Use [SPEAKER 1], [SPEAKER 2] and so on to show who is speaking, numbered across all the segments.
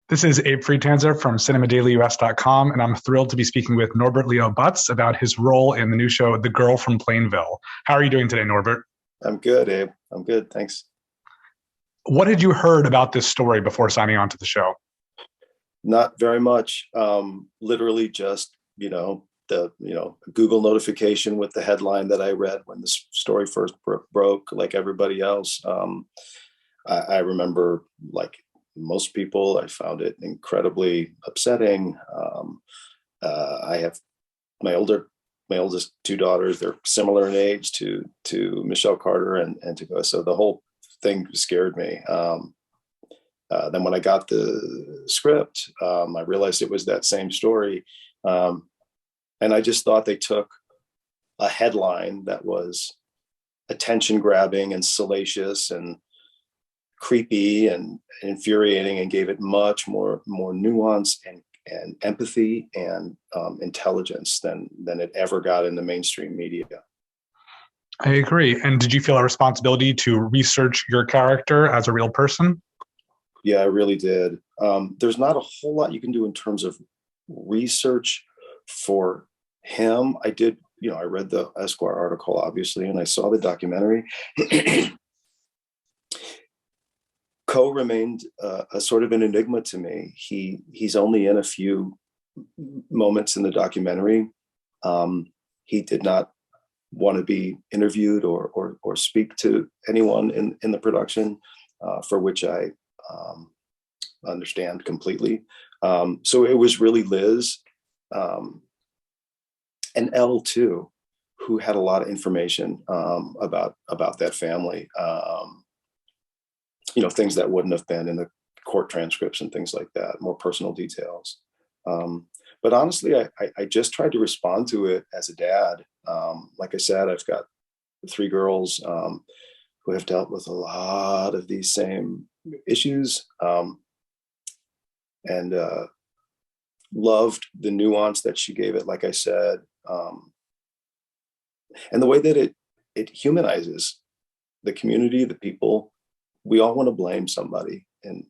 [SPEAKER 1] This is Abe Friedtanzer from cinemadailyus.com, and I'm thrilled to be speaking with Norbert Leo Butz about his role in the new show, The Girl from Plainville. How are you doing today, Norbert?
[SPEAKER 2] I'm good, Abe. I'm good, thanks.
[SPEAKER 1] What had you heard about this story before signing on to the show?
[SPEAKER 2] Not very much. Literally just, the Google notification with the headline that I read when this story first broke, like everybody else. I remember, like most people, I found it incredibly upsetting. I have my oldest two daughters. They're similar in age to Michelle Carter and to go. So the whole thing scared me. Then when I got the script, I realized it was that same story. And I just thought they took a headline that was attention grabbing and salacious and creepy and infuriating and gave it much more nuance and empathy and intelligence than it ever got in the mainstream media.
[SPEAKER 1] I agree. And did you feel a responsibility to research your character as a real person?
[SPEAKER 2] Yeah, I really did. There's not a whole lot you can do in terms of research for him. I did, I read the Esquire article, obviously, and I saw the documentary. Coe remained a sort of an enigma to me. He's only in a few moments in the documentary. He did not want to be interviewed or speak to anyone in the production, for which I understand completely. So it was really Liz and Elle too, who had a lot of information about that family. Things that wouldn't have been in the court transcripts and things like that, more personal details. But honestly, I just tried to respond to it as a dad. Like I said, I've got three girls who have dealt with a lot of these same issues, and loved the nuance that she gave it, like I said, and the way that it humanizes the community, the people. We all want to blame somebody, and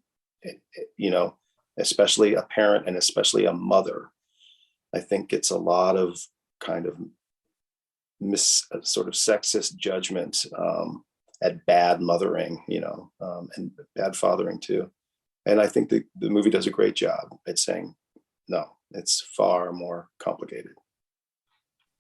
[SPEAKER 2] especially a parent and especially a mother. I think it's a lot of kind of sort of sexist judgment at bad mothering, and bad fathering too. And I think the movie does a great job at saying, no, it's far more complicated.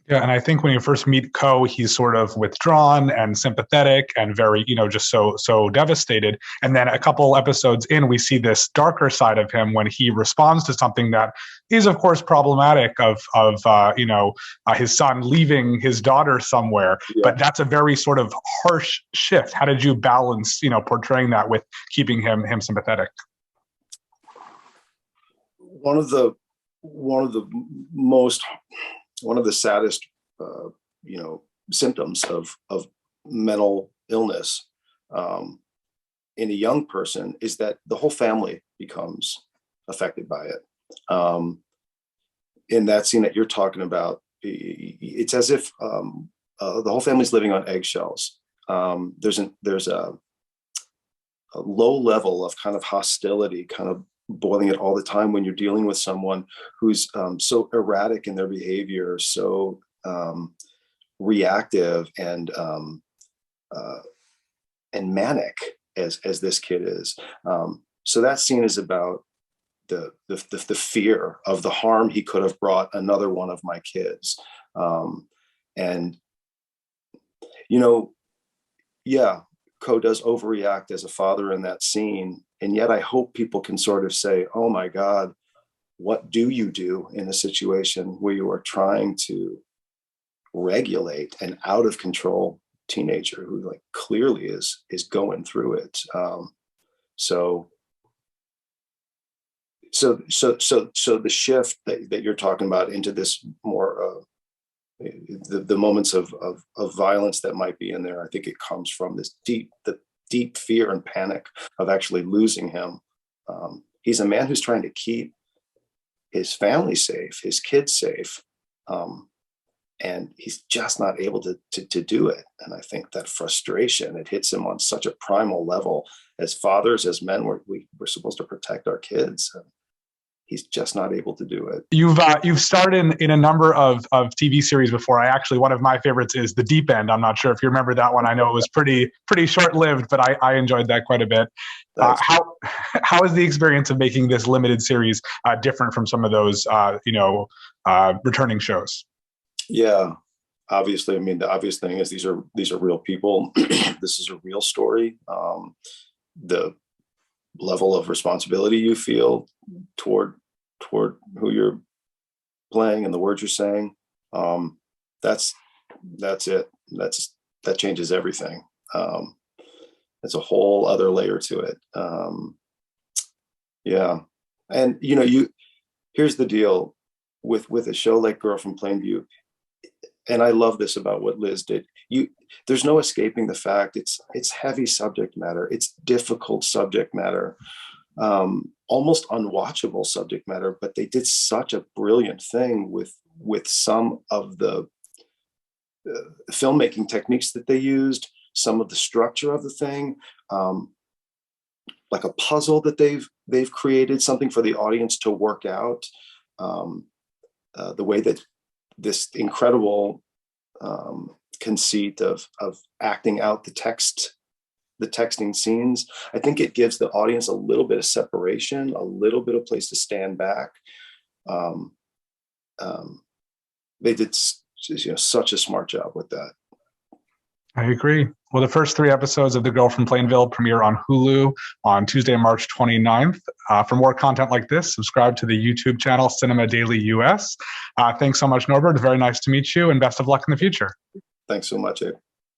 [SPEAKER 1] Yeah, and I think when you first meet Coe, he's sort of withdrawn and sympathetic and very, just so devastated. And then a couple episodes in, we see this darker side of him when he responds to something that is, of course, problematic of his son leaving his daughter somewhere. Yeah. But that's a very sort of harsh shift. How did you balance, portraying that with keeping him sympathetic?
[SPEAKER 2] One of the saddest, symptoms of mental illness in a young person is that the whole family becomes affected by it. In that scene that you're talking about, it's as if the whole family's living on eggshells. There's a low level of kind of hostility, kind of boiling it all the time when you're dealing with someone who's so erratic in their behavior, so reactive and manic as this kid is. So that scene is about the fear of the harm he could have brought another one of my kids. Coe does overreact as a father in that scene. And yet I hope people can sort of say, oh my God, what do you do in a situation where you are trying to regulate an out of control teenager who like clearly is going through it. So the shift that you're talking about into this more the moments of violence that might be in there, I think it comes from this deep fear and panic of actually losing him. He's a man who's trying to keep his family safe, his kids safe. and he's just not able to do it. And I think that frustration, it hits him on such a primal level. As fathers, as men, we're supposed to protect our kids. And he's just not able to do it.
[SPEAKER 1] You've starred in a number of TV series before. One of my favorites is The Deep End. I'm not sure if you remember that one. I know it was pretty short lived, but I enjoyed that quite a bit. How is the experience of making this limited series different from some of those returning shows?
[SPEAKER 2] Yeah, obviously. I mean, the obvious thing is these are real people. This is a real story. The level of responsibility you feel toward who you're playing and the words you're saying, that's it. That changes everything. It's a whole other layer to it. Yeah, and here's the deal with a show like Girl from Plainview. And I love this about what Liz did. There's no escaping the fact it's heavy subject matter. It's difficult subject matter, almost unwatchable subject matter. But they did such a brilliant thing with some of the filmmaking techniques that they used, some of the structure of the thing, like a puzzle that they've created, something for the audience to work out. The way that this incredible conceit of acting out the texting scenes, I think it gives the audience a little bit of separation, a little bit of place to stand back. They did such a smart job with that.
[SPEAKER 1] I agree. Well, the first 3 episodes of The Girl from Plainville premiere on Hulu on Tuesday, March 29th. For more content like this, subscribe to the YouTube channel Cinema Daily US. Thanks so much, Norbert. Very nice to meet you, and best of luck in the future.
[SPEAKER 2] Thanks so much, Abe.